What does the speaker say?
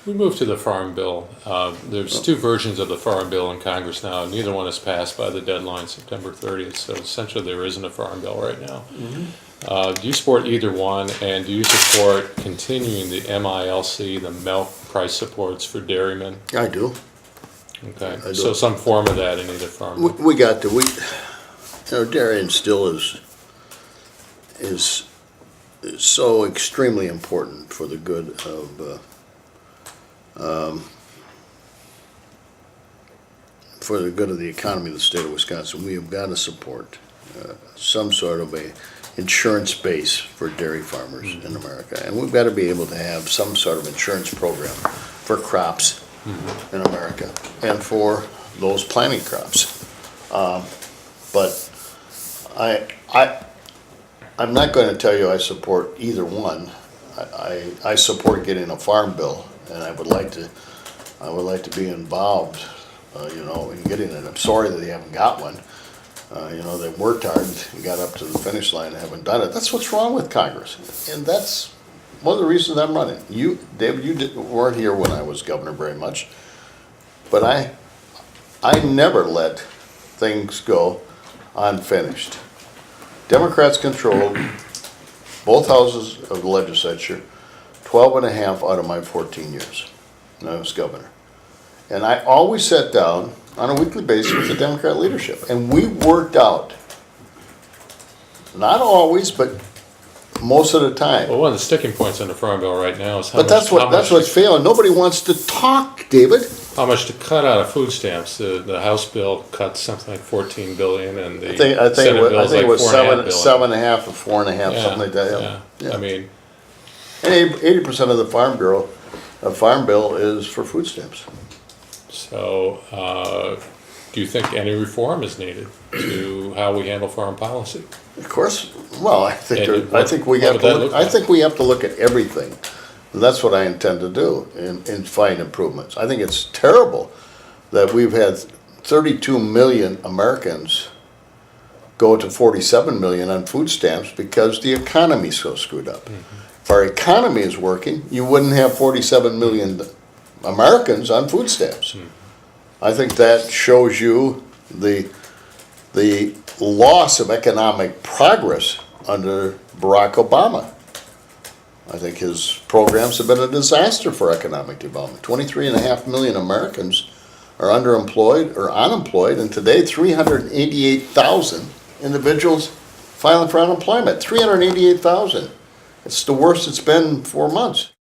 We moved to the Farm Bill. There's two versions of the Farm Bill in Congress now. Neither one is passed by the deadline, September 30th. So essentially, there isn't a Farm Bill right now. Do you support either one, and do you support continuing the MILC, the milk price supports for dairymen? I do. Okay, I do. so some form of that in either Farm Bill. We got to, dairying still is so extremely important for the good of, for the good of the economy of the state of Wisconsin. We have got to support some sort of a insurance base for dairy farmers in America. And we've got to be able to have some sort of insurance program for crops in America and for those planting crops. But I'm not going to tell you I support either one. I support getting a farm bill, and I would like to be involved, in getting it. I'm sorry that they haven't got one. They worked hard and got up to the finish line and haven't done it. That's what's wrong with Congress, and that's one of the reasons I'm running. You, David, weren't here when I was governor very much, but I never let things go unfinished. Democrats controlled both houses of the legislature 12 and a half out of my 14 years when I was governor. And I always sat down on a weekly basis with the Democrat leadership. And we worked out, not always, but most of the time. Well, one of the sticking points on the Farm Bill right now is But that's what's failing. Nobody wants to talk, David. how much to cut out of food stamps. The House bill cuts something like $14 billion, and the I think Senate bill is like it was $4.5 billion. seven and a half or 4.5, Yeah, something like that. yeah. I mean, And 80% of the farm bill is for food stamps. so do you think any reform is needed to how we handle foreign policy? Of course, well, I think And we what have would to that look, look I like? think we have to look at everything. And that's what I intend to do and find improvements. I think it's terrible that we've had 32 million Americans go to 47 million on food stamps because the economy's so screwed up. If our economy is working, you wouldn't have 47 million Americans on food stamps. I think that shows you the loss of economic progress under Barack Obama. I think his programs have been a disaster for economic development. 23.5 million Americans are underemployed or unemployed, and today 388,000 individuals filing for unemployment. 388,000. It's the worst it's been in 4 months.